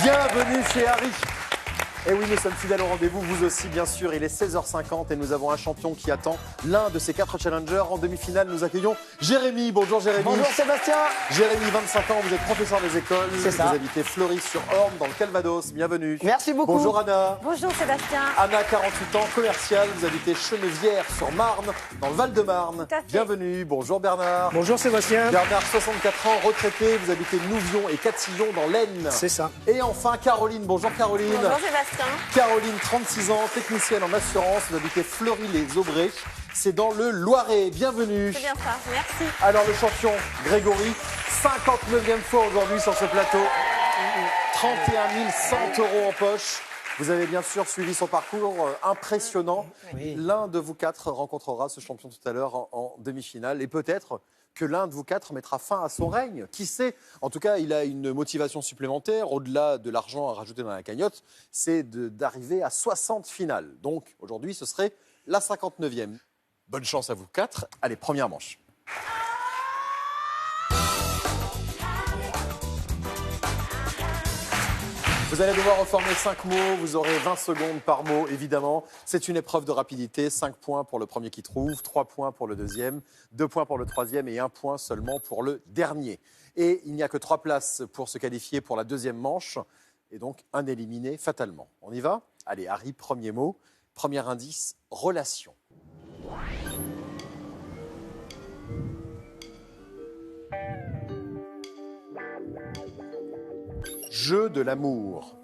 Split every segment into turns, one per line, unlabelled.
Bienvenue chez Harry. Et oui, nous sommes fidèles au rendez-vous, vous aussi bien sûr. Il est 16h50 et nous avons un champion qui attend l'un de ces 4 challengers. En demi-finale, nous accueillons Jérémy. Bonjour Jérémy.
Bonjour Sébastien.
Jérémy, 25 ans, vous êtes professeur des écoles.
C'est ça.
Vous habitez Fleury-sur-Orne dans le Calvados. Bienvenue.
Merci beaucoup.
Bonjour Anna.
Bonjour Sébastien.
Anna, 48 ans, commerciale. Vous habitez Chenevière-sur-Marne dans le Val-de-Marne.
Tout à fait.
Bienvenue. Bonjour Bernard.
Bonjour Sébastien.
Bernard, 64 ans, retraité. Vous habitez Nouvion et Catillon dans l'Aisne.
C'est ça.
Et enfin Caroline. Bonjour Caroline.
Bonjour Sébastien.
Caroline, 36 ans, technicienne en assurance, vous habitez Fleury-les-Aubrais, c'est dans le Loiret. Bienvenue.
C'est bien ça, merci.
Alors le champion Grégory, 59e fois aujourd'hui sur ce plateau, 31 100 € en poche. Vous avez bien sûr suivi son parcours impressionnant.
Oui.
L'un de vous 4 rencontrera ce champion tout à l'heure en demi-finale et peut-être que l'un de vous 4 mettra fin à son règne. Qui sait? En tout cas, il a une motivation supplémentaire, au-delà de l'argent à rajouter dans la cagnotte, c'est d'arriver à 60 finales. Donc aujourd'hui, ce serait la 59e. Bonne chance à vous 4. Allez, première manche. Vous allez devoir reformer 5 mots, vous aurez 20 secondes par mot, évidemment. C'est une épreuve de rapidité, 5 points pour le premier qui trouve, 3 points pour le deuxième, 2 points pour le troisième et 1 point seulement pour le dernier. Et il n'y a que 3 places pour se qualifier pour la deuxième manche, et donc un éliminé fatalement. On y va? Allez, Harry, premier mot, premier indice, relation. Jeu de l'amour.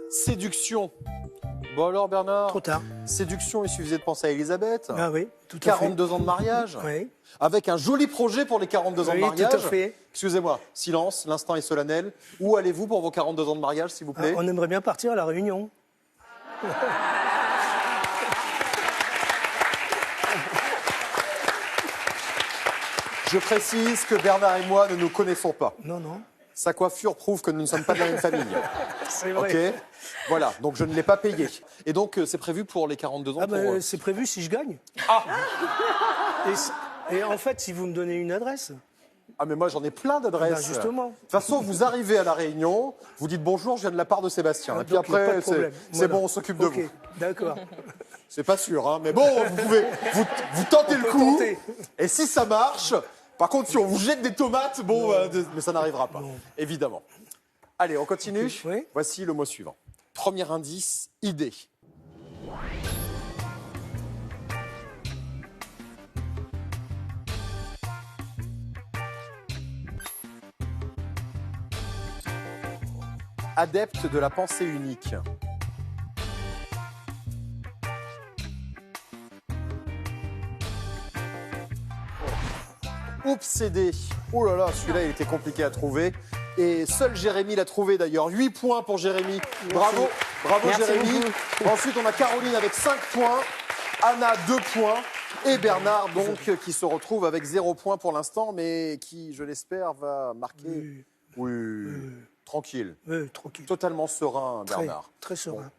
Séduction. Bon alors Bernard,
Trop tard.
séduction, il suffisait de penser à Elisabeth.
Ah oui, tout à
42 ans de mariage.
fait. Oui.
Avec un joli projet pour les 42 ans de
Oui,
mariage.
tout à fait.
Excusez-moi, silence, l'instant est solennel. Où allez-vous pour vos 42 ans de mariage, s'il vous plaît?
On aimerait bien partir à la Réunion.
Je précise que Bernard et moi ne nous connaissons pas.
Non, non.
Sa coiffure prouve que nous ne sommes pas de la même famille.
C'est
Ok,
vrai.
voilà, donc je ne l'ai pas payé. Et donc c'est prévu pour les 42 ans
Ah ben,
pour...
c'est prévu si je gagne.
Ah,
Et en fait, si vous me donnez une adresse,
ah, mais moi j'en ai plein d'adresses.
ben justement.
De toute façon, vous arrivez à la Réunion, vous dites bonjour, je viens de la part de Sébastien.
Ah,
Et puis
donc, y a pas
après,
de problème.
c'est
Voilà.
bon, on s'occupe de
Ok,
vous.
d'accord.
C'est pas sûr, hein, mais bon, vous pouvez, vous tentez
On
le
peut
coup.
tenter.
Et si ça marche, par contre, si on vous jette des tomates, bon, mais ça n'arrivera pas, évidemment. Allez, on continue.
Ok, oui.
Voici le mot suivant. Premier indice, idée. Adepte de la pensée unique. Obsédé. Oh là là, celui-là, il était compliqué à trouver. Et seul Jérémy l'a trouvé d'ailleurs. 8 points pour Jérémy. Bravo, bravo
Merci
Jérémy.
beaucoup.
Ensuite, on a Caroline avec 5 points. Anna, 2 points. Et Bernard, donc, qui se retrouve avec 0 points pour l'instant, mais qui, je l'espère, va marquer. Oui, tranquille.
Tranquille.
Totalement serein,
Très,
Bernard.
très serein.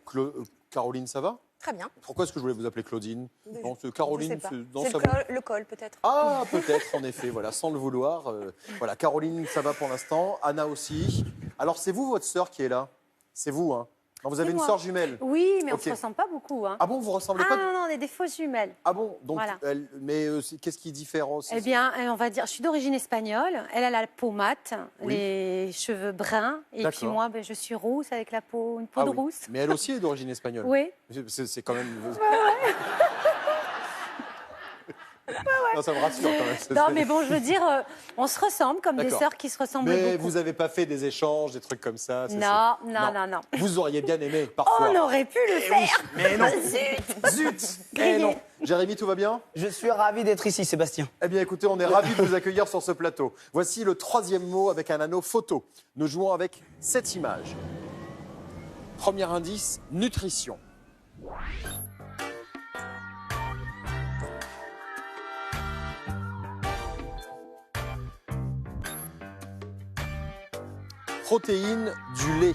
Caroline, ça va?
Très bien.
Pourquoi est-ce que je voulais vous appeler Claudine? Non, c'est
Je
Caroline.
sais pas.
Non,
C'est
ça va.
le col peut-être.
Ah, peut-être, en effet, voilà, sans le vouloir. Voilà, Caroline, ça va pour l'instant. Anna aussi. Alors, c'est vous, votre sœur, qui est là? C'est vous, hein? Non, vous avez
C'est
une
moi.
sœur jumelle?
Oui, mais on
Ok.
se ressemble pas beaucoup. Hein.
Ah bon, vous ressemblez
Ah
pas?
non, non, on est des fausses jumelles.
Ah bon? Donc,
Voilà.
mais qu'est-ce qui est différent?
Eh bien, on va dire, je suis d'origine espagnole. Elle a la peau mate,
Oui.
les cheveux bruns. Et puis
D'accord.
moi, ben, je suis rousse avec la peau, une peau
Ah
de
oui.
rousse.
Mais elle aussi est d'origine espagnole.
Oui.
C'est quand même. Non, ça me rassure quand même.
Non, mais bon, je veux dire, on se ressemble comme des
D'accord.
sœurs qui se ressemblent
Mais
beaucoup.
vous n'avez pas fait des échanges, des trucs comme ça?
Non, non.
Vous auriez bien aimé, parfois.
On aurait pu le faire.
Mais non.
Zut.
Zut.
Grillé.
Non. Jérémy, tout va bien?
Je suis ravi d'être ici, Sébastien.
Eh bien, écoutez, on est ravis de vous accueillir sur ce plateau. Voici le 3e mot avec un anneau photo. Nous jouons avec cette image. Premier indice, nutrition. Protéines du lait.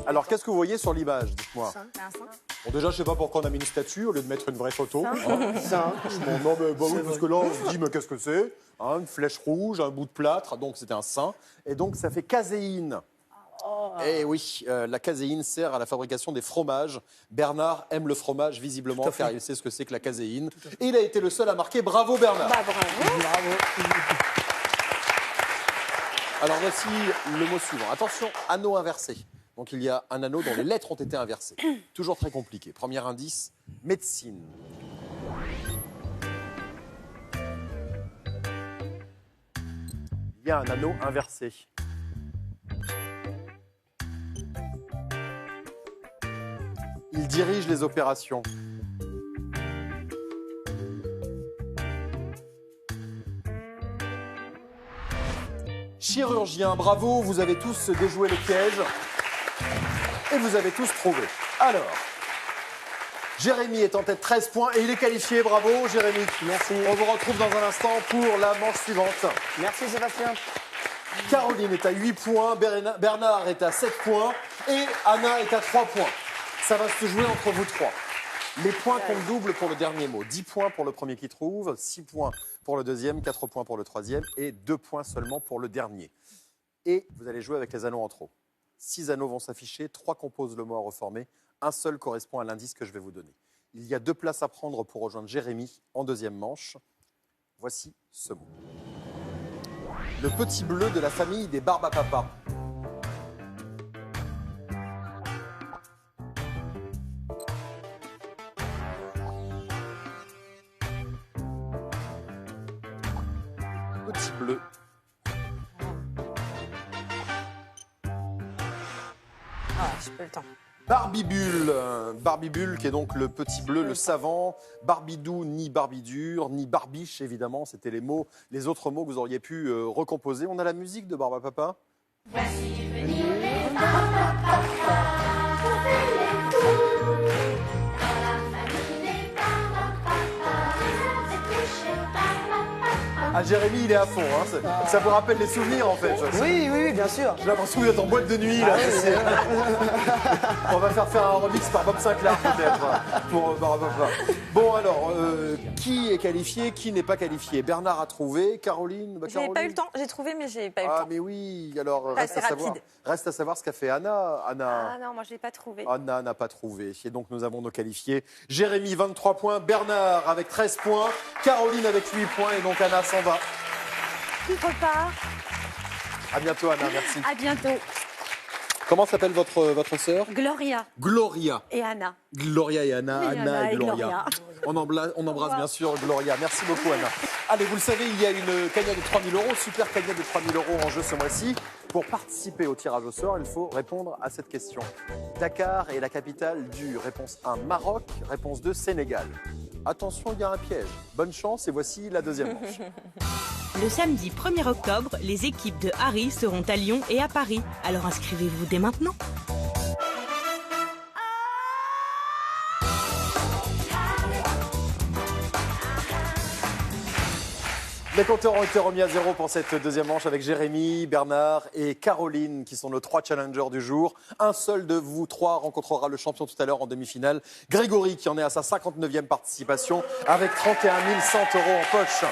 Alors, qu'est-ce que vous voyez sur l'image? Dites-moi.
C'est un 5.
Bon, déjà, je sais pas pourquoi on a mis une statue au lieu de mettre une vraie photo.
Ça.
Hein.
Ça,
Bon, non, mais bah oui, parce que là, on se dit, mais qu'est-ce que c'est? Hein, une flèche rouge, un bout de plâtre, donc c'était un sein. Et donc, ça fait caséine. Et oui, la caséine sert à la fabrication des fromages. Bernard aime le fromage, visiblement,
Tout à fait.
car il sait ce que c'est que la caséine. Et il a été le seul à marquer. Bravo, Bernard.
Bah, bravo.
bravo.
Alors, voici le mot suivant. Attention, anneau inversé. Donc, il y a un anneau dont les lettres ont été inversées. Toujours très compliqué. Premier indice, médecine. Il y a un anneau inversé. Il dirige les opérations. Chirurgien, bravo, vous avez tous déjoué le piège et vous avez tous trouvé. Alors, Jérémy est en tête 13 points et il est qualifié, bravo Jérémy.
Merci.
On vous retrouve dans un instant pour la manche suivante.
Merci Sébastien.
Caroline est à 8 points, Bernard est à 7 points et Anna est à 3 points. Ça va se jouer entre vous trois. Les points comptent double pour le dernier mot. 10 points pour le premier qui trouve, 6 points pour le deuxième, 4 points pour le troisième et 2 points seulement pour le dernier. Et vous allez jouer avec les anneaux en trop. 6 anneaux vont s'afficher, 3 composent le mot à reformer, un seul correspond à l'indice que je vais vous donner. Il y a 2 places à prendre pour rejoindre Jérémy en deuxième manche. Voici ce mot. Le petit bleu de la famille des Barbapapa. Petit bleu.
Ah, j'ai pas le temps.
Barbibule, Barbibule qui est donc le petit bleu, le savant, Barbidou, ni Barbidur, ni Barbiche évidemment, c'était les mots, les autres mots que vous auriez pu recomposer. On a la musique de Barbapapa. Ah, Jérémy, il est à fond, hein. Ça vous rappelle les souvenirs en fait.
Oui, oui, oui, bien sûr.
J'ai l'impression que vous êtes en boîte de nuit là. On va faire un remix par Bob Sinclair peut-être pour Barbapapa. Bon alors, qui est qualifié, qui n'est pas qualifié? Bernard a trouvé, Caroline.
J'ai pas eu le temps. J'ai trouvé, mais j'ai pas eu le
Ah
temps.
mais oui, alors
Pas
reste à
assez
savoir.
rapide.
Reste à savoir ce qu'a fait Anna.
Ah non, moi je l'ai pas trouvé.
Anna n'a pas trouvé. Et donc nous avons nos qualifiés. Jérémy 23 points, Bernard avec 13 points, Caroline avec 8 points et donc Anna s'en va.
Qui repart?
À bientôt Anna, merci.
À bientôt.
Comment s'appelle votre sœur?
Gloria
Gloria.
et Anna.
Gloria et Anna,
Oui,
Anna et Gloria. On embrasse bien sûr Gloria. Merci beaucoup Anna. Allez, vous le savez, il y a une cagnotte de 3 000 €, super cagnotte de 3 000 € en jeu ce mois-ci. Pour participer au tirage au sort, il faut répondre à cette question. Dakar est la capitale du réponse 1 Maroc, réponse 2 Sénégal. Attention, il y a un piège. Bonne chance et voici la deuxième manche.
Le samedi 1er octobre, les équipes de Harry seront à Lyon et à Paris. Alors inscrivez-vous dès maintenant.
Les compteurs ont été remis à zéro pour cette deuxième manche avec Jérémy, Bernard et Caroline qui sont nos 3 challengers du jour. Un seul de vous 3 rencontrera le champion tout à l'heure en demi-finale, Grégory qui en est à sa 59e participation avec 31 100 € en poche.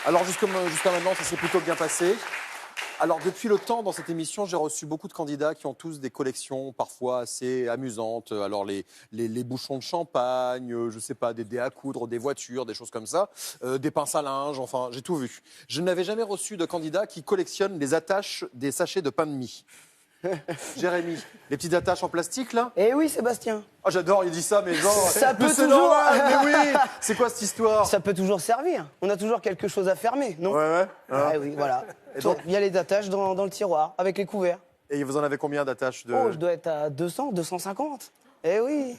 Alors jusqu'à maintenant, ça s'est plutôt bien passé. Alors depuis le temps dans cette émission, j'ai reçu beaucoup de candidats qui ont tous des collections parfois assez amusantes. Alors les bouchons de champagne, je sais pas, des dés à coudre, des voitures, des choses comme ça, des pinces à linge, enfin j'ai tout vu. Je n'avais jamais reçu de candidat qui collectionne les attaches des sachets de pain de mie. Jérémy, les petites attaches en plastique là?
Eh oui Sébastien.
Oh, j'adore, il dit ça, mais genre.
Ça
mais
peut
c'est
toujours-
normal, mais oui. C'est quoi cette histoire?
Ça peut toujours servir. On a toujours quelque chose à fermer, non?
Ouais.
Ah oui, voilà.
Et donc-
Il y a les attaches dans le tiroir, avec les couverts.
Et vous en avez combien d'attaches de...
Oh, je dois être à 200, 250. Eh oui.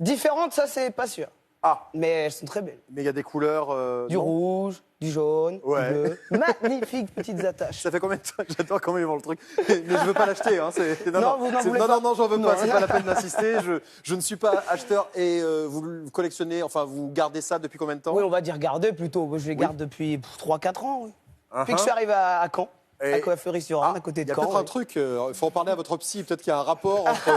Différentes, ça, c'est pas sûr.
Ah,
Mais elles sont très belles.
mais il y a des couleurs.
Du
non
rouge, du jaune,
Ouais.
du bleu. Magnifiques petites attaches.
Ça fait combien de temps? J'adore comment ils vendent le truc. Mais je veux pas l'acheter. Hein.
Non, vous n'en voulez pas.
Non, j'en veux
Non.
pas. C'est pas la peine d'insister. Je ne suis pas acheteur. Et vous collectionnez, enfin, vous gardez ça depuis combien de temps?
Oui, on va dire garder plutôt. Je les garde depuis 3-4 ans. Oui. Depuis que je suis
Uh-huh.
arrivé à Caen.
Et-
La coiffeuse sur
Ah,
à côté
il
de
y a
Caen.
peut-être un
oui.
truc, il faut en parler à votre psy, peut-être qu'il y a un rapport entre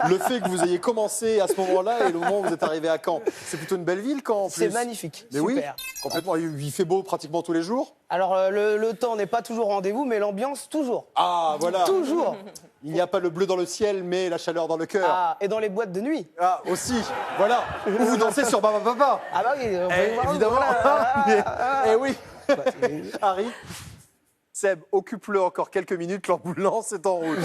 le fait que vous ayez commencé à ce moment-là et le moment où vous êtes arrivé à Caen. C'est plutôt une belle ville, Caen, en plus.
C'est magnifique,
Mais
super.
oui, complètement. Il fait beau pratiquement tous les jours.
Alors, le temps n'est pas toujours au rendez-vous, mais l'ambiance, toujours.
Ah, voilà.
Toujours.
Il n'y a pas le bleu dans le ciel, mais la chaleur dans le cœur.
Ah, et dans les boîtes de nuit.
Ah, aussi. Voilà. Où vous dansez sur Baba Papa.
Ah bah oui, on peut y voir,
Évidemment.
voilà.
Eh oui. Harry, Seb, occupe-le encore quelques minutes, l'ambulance est en route.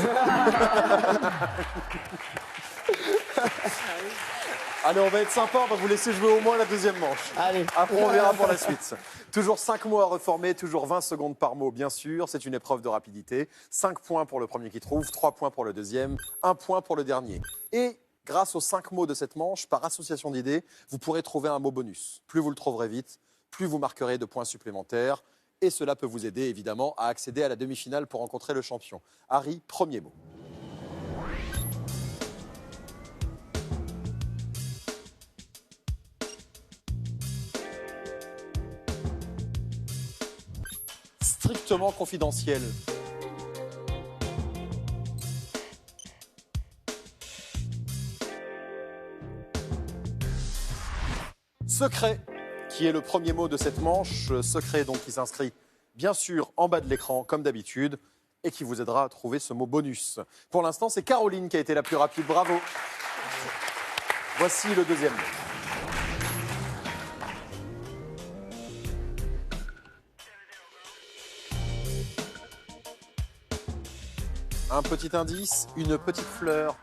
Allez, on va être sympa, on va vous laisser jouer au moins la deuxième manche.
Allez.
Après, on verra pour la suite. Toujours 5 mots à reformer, toujours 20 secondes par mot, bien sûr. C'est une épreuve de rapidité. 5 points pour le premier qui trouve, 3 points pour le deuxième, 1 point pour le dernier. Et grâce aux 5 mots de cette manche, par association d'idées, vous pourrez trouver un mot bonus. Plus vous le trouverez vite, plus vous marquerez de points supplémentaires. Et cela peut vous aider, évidemment, à accéder à la demi-finale pour rencontrer le champion. Harry, premier mot. Strictement confidentiel. Secret, qui est le premier mot de cette manche. Secret, donc, qui s'inscrit bien sûr en bas de l'écran, comme d'habitude, et qui vous aidera à trouver ce mot bonus. Pour l'instant, c'est Caroline qui a été la plus rapide. Bravo. Voici le deuxième mot. Un petit indice, une petite fleur.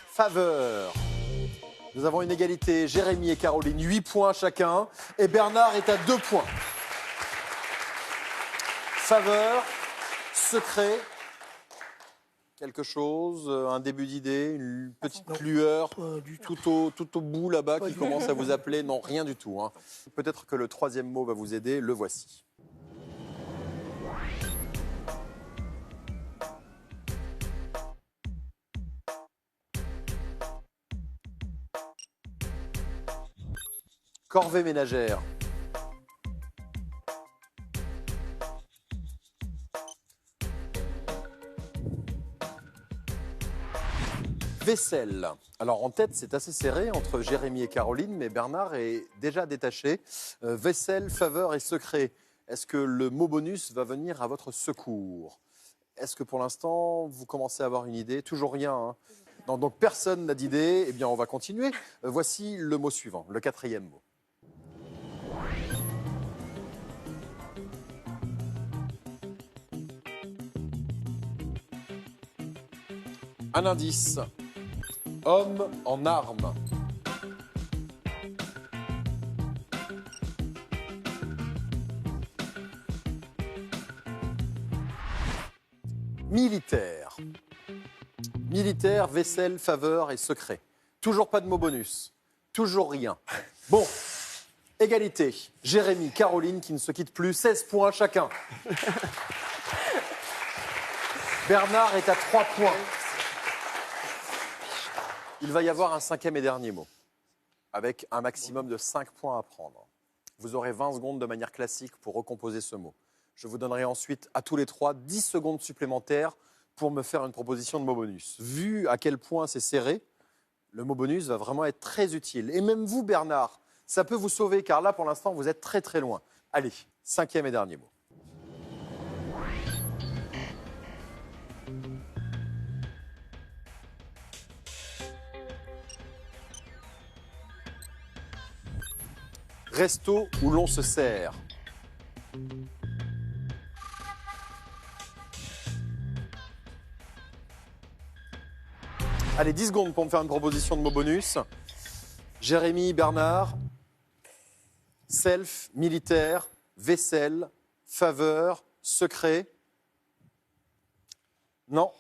Faveur. Nous avons une égalité, Jérémy et Caroline, 8 points chacun, et Bernard est à 2 points. Faveur, secret, quelque chose, un début d'idée, une petite lueur, tout au bout là-bas qui commence à vous appeler. Non, rien du tout, hein. Peut-être que le troisième mot va vous aider, le voici. Corvée ménagère. Vaisselle. Alors en tête, c'est assez serré entre Jérémy et Caroline, mais Bernard est déjà détaché. Vaisselle, faveur et secret. Est-ce que le mot bonus va venir à votre secours? Est-ce que pour l'instant, vous commencez à avoir une idée? Toujours rien, hein. Non, donc personne n'a d'idée. Eh bien, on va continuer. Voici le mot suivant, le quatrième mot. Un indice. Homme en armes. Militaire. Militaire, vaisselle, faveur et secret. Toujours pas de mot bonus. Toujours rien. Bon, égalité. Jérémy, Caroline qui ne se quittent plus. 16 points chacun. Bernard est à 3 points. Il va y avoir un cinquième et dernier mot, avec un maximum de 5 points à prendre. Vous aurez 20 secondes de manière classique pour recomposer ce mot. Je vous donnerai ensuite à tous les trois 10 secondes supplémentaires pour me faire une proposition de mot bonus. Vu à quel point c'est serré, le mot bonus va vraiment être très utile. Et même vous, Bernard, ça peut vous sauver, car là, pour l'instant, vous êtes très très loin. Allez, cinquième et dernier mot. Resto où l'on se sert. Allez, 10 secondes pour me faire une proposition de mot bonus. Jérémy, Bernard. Self, militaire, vaisselle, faveur, secret. Non.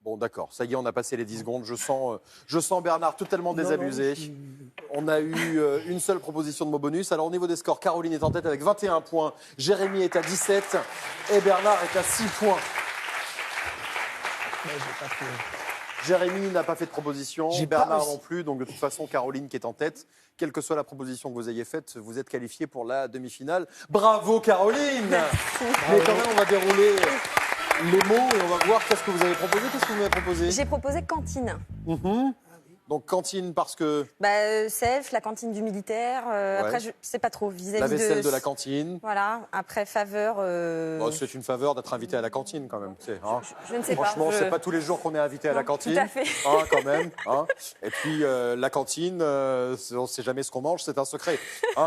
Bon, d'accord, ça y est, on a passé les 10 secondes. Je sens Bernard totalement désabusé. On a eu une seule proposition de mot bonus. Alors, au niveau des scores, Caroline est en tête avec 21 points. Jérémy est à 17 et Bernard est à 6 points. Jérémy n'a pas fait de proposition,
J'ai pas
Bernard
réussi.
non plus, donc de toute façon, Caroline qui est en tête, quelle que soit la proposition que vous ayez faite, vous êtes qualifiée pour la demi-finale. Bravo Caroline. Mais quand même, on va dérouler les mots et on va voir qu'est-ce que vous avez proposé. Qu'est-ce que vous m'avez proposé?
J'ai proposé cantine.
Donc cantine parce que
Self, la cantine du militaire. Après, je sais pas trop. Vis-à-vis
la vaisselle de la cantine.
Voilà. Après, faveur.
Bon, c'est une faveur d'être invité à la cantine quand même. Hein.
Je ne sais pas.
Franchement, c'est pas tous les jours qu'on est invité à la
Non,
cantine.
tout à fait.
Hein, quand même. Hein. Et puis la cantine, on ne sait jamais ce qu'on mange, c'est un secret. Hein,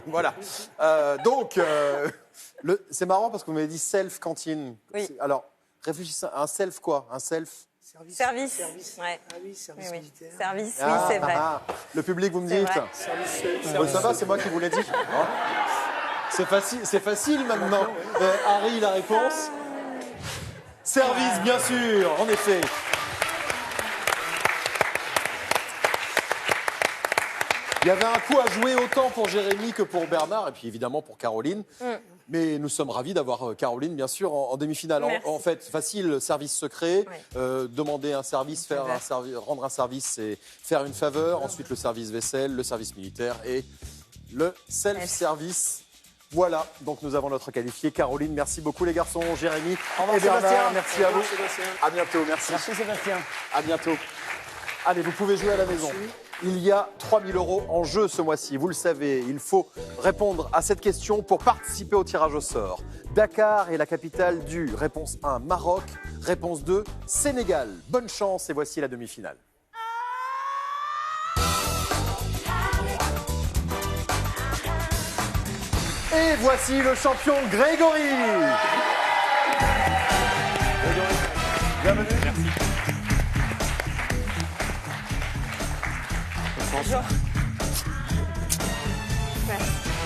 voilà. Donc, c'est marrant parce que vous m'avez dit self cantine.
Oui.
Alors, réfléchissez, un self quoi? Un self.
Service. Ouais.
Ah oui, service
Oui.
militaire.
Service, oui, c'est vrai.
Le public, vous me
C'est
dites.
vrai.
Bon, ça va, c'est moi qui vous l'ai dit. Hein. C'est facile maintenant. Harry, la réponse. Service, bien sûr, en effet. Il y avait un coup à jouer autant pour Jérémy que pour Bernard, et puis évidemment pour Caroline. Mais nous sommes ravis d'avoir Caroline, bien sûr, en demi-finale. En fait, facile, service secret, demander un service, rendre un service, c'est faire une faveur. Ensuite, le service vaisselle, le service militaire et le self-service. Voilà, donc nous avons notre qualifié. Caroline, merci beaucoup les garçons. Jérémy et Bernard,
Sébastien.
merci à vous. À bientôt, merci.
Merci Sébastien.
À bientôt. Allez, vous pouvez jouer à la maison. Il y a 3 000 € en jeu ce mois-ci. Vous le savez, il faut répondre à cette question pour participer au tirage au sort. Dakar est la capitale du. Réponse 1, Maroc. Réponse 2, Sénégal. Bonne chance et voici la demi-finale. Et voici le champion Grégory. Grégory, bienvenue.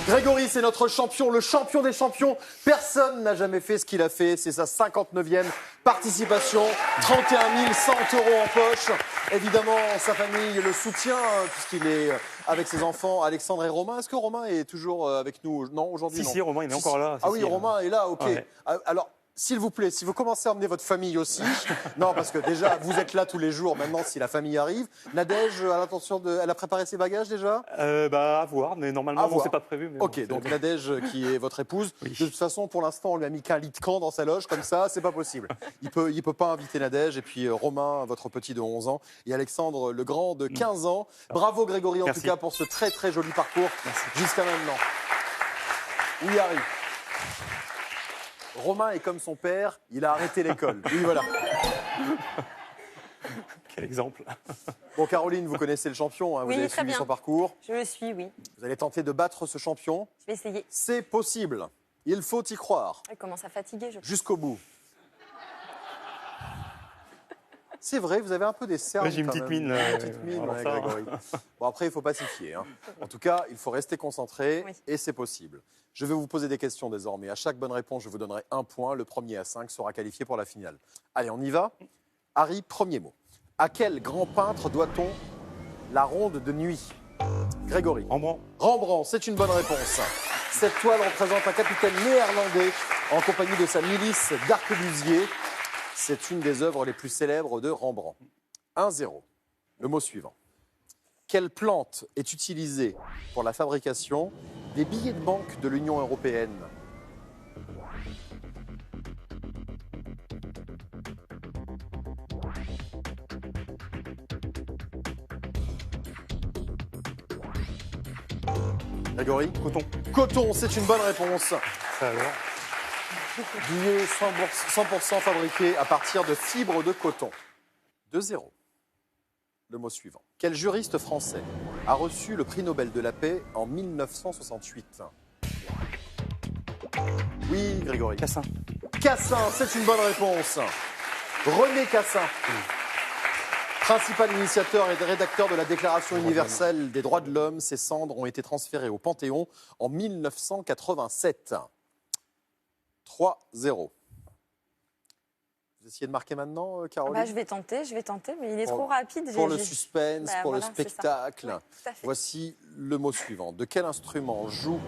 Grégory, c'est notre champion, le champion des champions. Personne n'a jamais fait ce qu'il a fait. C'est sa 59e participation. 31 100 € en poche. Évidemment, sa famille le soutient puisqu'il est avec ses enfants, Alexandre et Romain. Est-ce que Romain est toujours avec nous? Non, aujourd'hui, non.
Si, Romain, il est encore là.
Ah oui, Romain est là, ok.
Ouais.
Alors, s'il vous plaît, si vous commencez à emmener votre famille aussi, non, parce que déjà, vous êtes là tous les jours, maintenant, si la famille arrive. Nadège a l'intention de... Elle a préparé ses bagages déjà?
À voir, mais normalement,
À voir.
c'est pas prévu. Mais
Ok,
bon,
donc Nadège, qui est votre épouse,
Oui.
de toute façon, pour l'instant, on lui a mis qu'un lit de camp dans sa loge, comme ça, c'est pas possible. Il peut pas inviter Nadège, et puis Romain, votre petit de 11 ans, et Alexandre, le grand de 15 ans. Bravo Grégory, en
Merci.
tout cas, pour ce très très joli parcours jusqu'à maintenant. Oui, Harry. Romain est comme son père, il a arrêté l'école. Oui, voilà.
Quel exemple.
Bon, Caroline, vous connaissez le champion, hein, vous
Oui,
avez
très
suivi
bien.
son parcours.
Je le suis, oui.
Vous allez tenter de battre ce champion.
Je vais essayer.
C'est possible. Il faut y croire.
Il commence à fatiguer, je crois.
Jusqu'au bout. C'est vrai, vous avez un peu des cernes.
Ouais, j'ai une
quand
petite
même.
mine,
Une petite mine,
alors
ouais,
ça,
Grégory. Bon, après, il ne faut pas s'y fier. Hein. En tout cas, il faut rester concentré
Oui.
et c'est possible. Je vais vous poser des questions désormais. À chaque bonne réponse, je vous donnerai 1 point. Le premier à 5 sera qualifié pour la finale. Allez, on y va. Harry, premier mot. À quel grand peintre doit-on la ronde de nuit? Grégory.
Rembrandt.
Rembrandt, c'est une bonne réponse. Cette toile représente un capitaine néerlandais en compagnie de sa milice d'arquebusiers. C'est une des œuvres les plus célèbres de Rembrandt. 1-0. Le mot suivant. Quelle plante est utilisée pour la fabrication des billets de banque de l'Union européenne? Grégory?
Coton.
Coton, c'est une bonne réponse.
Ça alors.
Billets 100% fabriqués à partir de fibres de coton. 2-0. Le mot suivant. Quel juriste français a reçu le prix Nobel de la paix en 1968? Oui, Grégory.
Cassin.
Cassin, c'est une bonne réponse. René Cassin. Principal initiateur et rédacteur de la Déclaration universelle des droits de l'homme, ses cendres ont été transférées au Panthéon en 1987. 3-0. Vous essayez de marquer maintenant, Caroline?
Je vais tenter, mais il est trop rapide.
Pour le suspense,
Bah,
pour
voilà,
le
c'est ça.
spectacle.
Ouais, tout à fait.
Voici le mot suivant. De quel instrument joue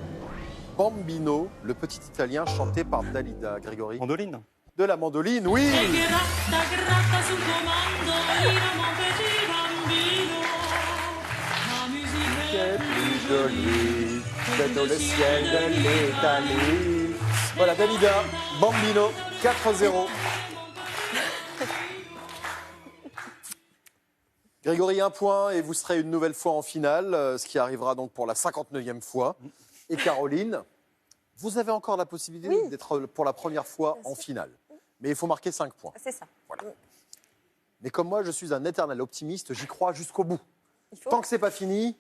Bambino, le petit Italien chanté par Dalida? Grégory?
Mandoline.
De la mandoline, oui. de lui, bientôt le ciel de l'Italie. Voilà, Dalida, Bambino, 4-0. Grégory, 1 point et vous serez une nouvelle fois en finale, ce qui arrivera donc pour la 59e fois. Et Caroline, vous avez encore la possibilité d'être pour la première fois en finale. Mais il faut marquer 5 points.
C'est ça.
Voilà. Mais comme moi, je suis un éternel optimiste, j'y crois jusqu'au bout. Tant que c'est pas fini,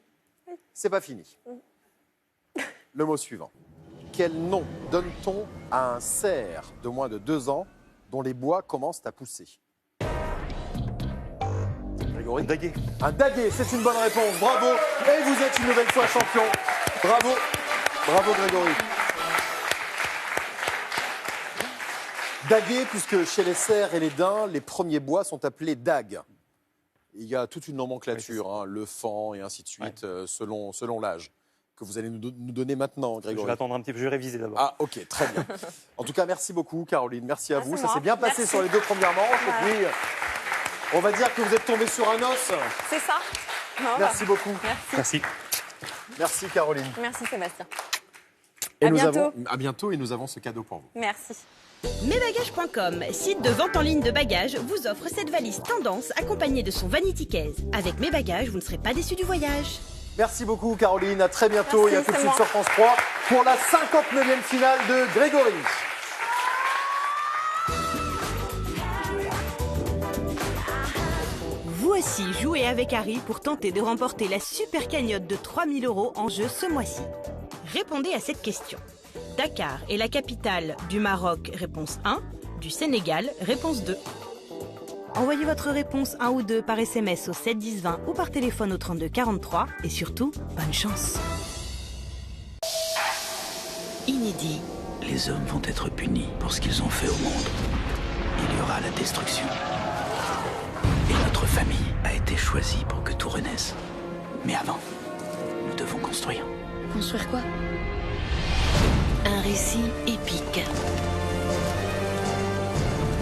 c'est pas fini. Le mot suivant. Quel nom donne-t-on à un cerf de moins de 2 ans dont les bois commencent à pousser? Grégory?
Un daguet.
Un daguet, c'est une bonne réponse. Bravo. Et vous êtes une nouvelle fois champion. Bravo. Bravo Grégory. Daguet, puisque chez les cerfs et les daims, les premiers bois sont appelés dagues. Il y a toute une nomenclature, le fan et ainsi de suite, selon l'âge, que vous allez nous donner maintenant, Grégory.
Je vais attendre un petit peu, je vais réviser d'abord.
Ah, ok, très bien. En tout cas, merci beaucoup, Caroline. Merci à vous. Ça
moi.
s'est bien passé
Merci.
sur les 2 premières manches. Et puis, on va dire que vous êtes tombé sur un os.
C'est ça. Non,
Merci beaucoup.
Merci.
Merci, Caroline.
Merci Sébastien.
Et
À
nous
bientôt.
avons, à bientôt et nous avons ce cadeau pour vous.
Merci.
Mesbagages.com, site de vente en ligne de bagages, vous offre cette valise tendance accompagnée de son vanity case. Avec mes bagages, vous ne serez pas déçus du voyage.
Merci beaucoup, Caroline. À très bientôt.
Merci,
et à tout de
c'est
suite
moi.
sur France 3 pour la 59e finale de Grégory.
Vous aussi, jouez avec Harry pour tenter de remporter la super cagnotte de 3000 € en jeu ce mois-ci. Répondez à cette question. Dakar est la capitale du Maroc, réponse 1, du Sénégal, réponse 2. Envoyez votre réponse 1 ou 2 par SMS au 7 10 20 ou par téléphone au 32 43 et surtout, bonne chance.
Inédit. Les hommes vont être punis pour ce qu'ils ont fait au monde. Il y aura la destruction. Et notre famille a été choisie pour que tout renaisse. Mais avant, nous devons construire.
Construire quoi? Un récit épique.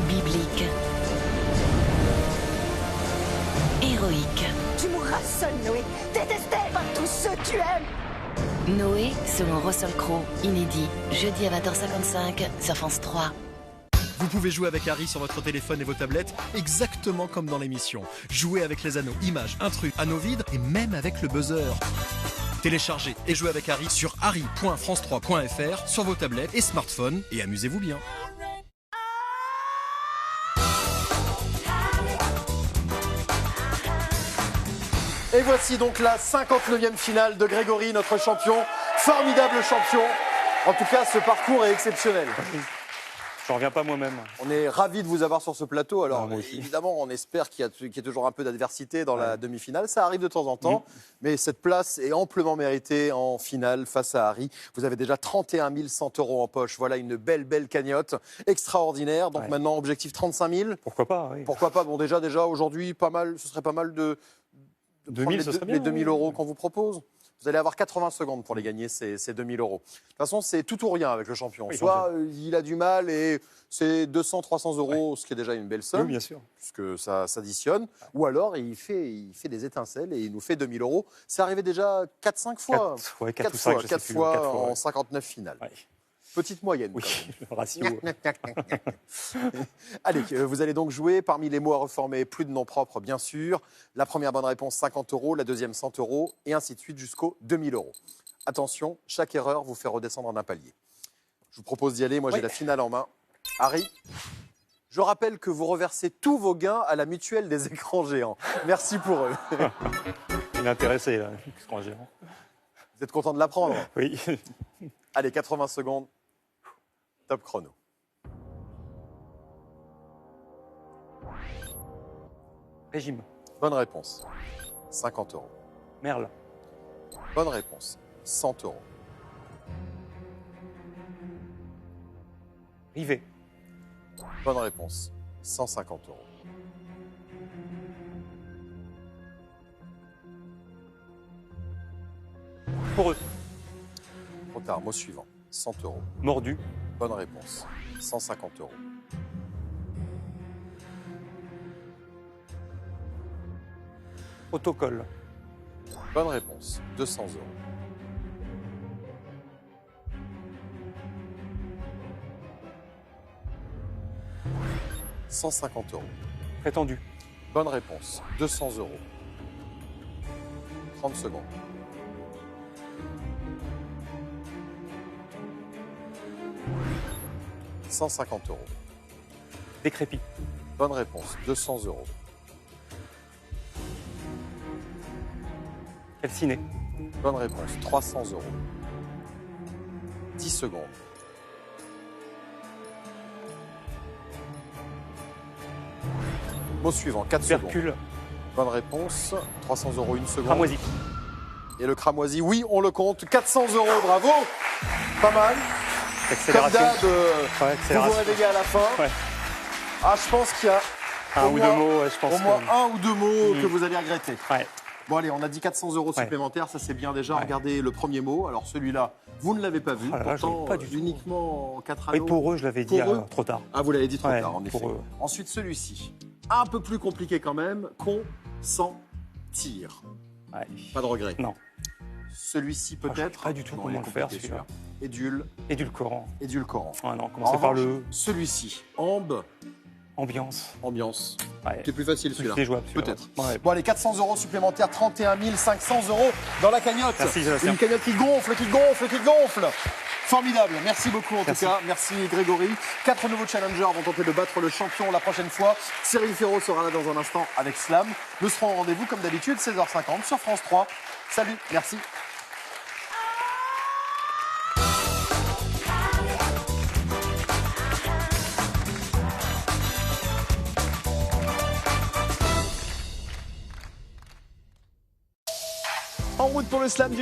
Biblique. Héroïque.
Tu mourras seul, Noé, détesté par tous ceux que tu aimes.
Noé, selon Russell Crowe, inédit, jeudi à 20h55 sur France 3.
Vous pouvez jouer avec Harry sur votre téléphone et vos tablettes, exactement comme dans l'émission. Jouez avec les anneaux, images, intrus, anneaux vides et même avec le buzzer. Téléchargez et jouez avec Harry sur harry.france3.fr sur vos tablettes et smartphones et amusez-vous bien.
Et voici donc la 59e finale de Grégory, notre champion. Formidable champion. En tout cas, ce parcours est exceptionnel.
Je reviens pas moi-même.
On est ravis de vous avoir sur ce plateau. Alors,
moi aussi.
évidemment, on espère qu'il y a toujours un peu d'adversité dans la demi-finale. Ça arrive de temps en temps, mais cette place est amplement méritée en finale face à Harry. Vous avez déjà 31 100 € en poche. Voilà une belle cagnotte extraordinaire. Donc maintenant, objectif 35 000.
Pourquoi pas, oui.
Pourquoi pas? Bon, déjà aujourd'hui, pas mal. Ce serait pas mal de
2000, ce serait bien,
les 2000
oui.
€ qu'on vous propose. Vous allez avoir 80 secondes pour les gagner, ces 2000 €. De toute façon, c'est tout ou rien avec le champion.
Oui,
Soit il a du mal et c'est 200, 300 €, ce qui est déjà une belle somme,
Oui, bien sûr.
puisque ça s'additionne. Ou alors, il fait des étincelles et il nous fait 2000 €. C'est arrivé déjà 4-5 fois.
4 ou 5, je sais
Quatre
plus.
fois
4 fois,
en
ouais.
59 finales.
Ouais.
Petite moyenne.
Oui,
quand
le ratio.
même. Allez, vous allez donc jouer. Parmi les mots à reformer, plus de noms propres, bien sûr. La première bonne réponse, 50 €. La deuxième, 100 €. Et ainsi de suite jusqu'aux 2000 €. Attention, chaque erreur vous fait redescendre d'un palier. Je vous propose d'y aller. Moi, j'ai la finale en main. Harry, je rappelle que vous reversez tous vos gains à la mutuelle des écrans géants. Merci pour eux.
Il est intéressé, là, l'écran géant.
Vous êtes content de l'apprendre?
Oui.
Allez, 80 secondes. Top chrono.
Régime.
Bonne réponse. 50 €.
Merle.
Bonne réponse. 100 €.
Rivet.
Bonne réponse. 150 €.
Poreux.
Trop tard, mot suivant. 100 €.
Mordu.
Bonne réponse. 150 €.
Protocole.
Bonne réponse. 200 €. 150 euros.
Prétendu.
Bonne réponse. 200 euros. 30 secondes. « 150 euros.
Décrépit.
Bonne réponse. 200 euros.
Calciné.
Bonne réponse. 300 euros. 10 secondes. Mot suivant. 4 secondes.
Percule.
Bonne réponse. 300 euros, 1 seconde.
Cramoisi.
Et le cramoisi, oui, on le compte. 400 euros, bravo. Pas mal. Comme
Accélération.
d'hab, vous vous
accélération.
réveillez à la fin.
Ouais.
Ah, je pense qu'il y a
Un
au
ou
moins-
deux mots, je pense.
au moins
que-
un ou deux mots que vous allez regretter.
Ouais.
Bon, allez, on a dit 400 euros
Ouais.
supplémentaires, ça c'est bien déjà.
Ouais.
Regardez le premier mot. Alors celui-là, vous ne l'avez pas vu.
Oh là là, je l'ai
Pourtant,
pas du tout.
uniquement en 4
Et
anneaux.
pour eux, je l'avais dit
Pour eux
trop tard.
Ah, vous l'avez dit trop
Ouais,
tard, en effet.
pour eux.
Ensuite, celui-ci. Un peu plus compliqué quand même. Consentir.
Ouais.
Pas de regret.
Non.
Celui-ci
Ah, je sais
peut-être.
pas du tout
Non,
comment
il est
le faire,
compliqué,
celui-là.
Édule,
Édulcorant.
édulcorant.
Ah non,
En
commencez par
revanche,
le
celui-ci. Ambe,
ambiance.
ambiance.
Ouais.
C'est plus facile celui-là.
C'est jouable, celui-là.
Peut-être.
Ouais.
Bon, allez, 400 euros supplémentaires, 31 500 euros dans la cagnotte.
Merci, Sébastien.
Une cagnotte qui gonfle, qui gonfle, qui gonfle. Formidable. Merci beaucoup en
Merci.
tout cas. Merci Grégory. 4 nouveaux challengers vont tenter de battre le champion la prochaine fois. Cyril Ferraud sera là dans un instant avec Slam. Nous serons au rendez-vous comme d'habitude, 16h50 sur France 3. Salut, merci. En route pour le Slam du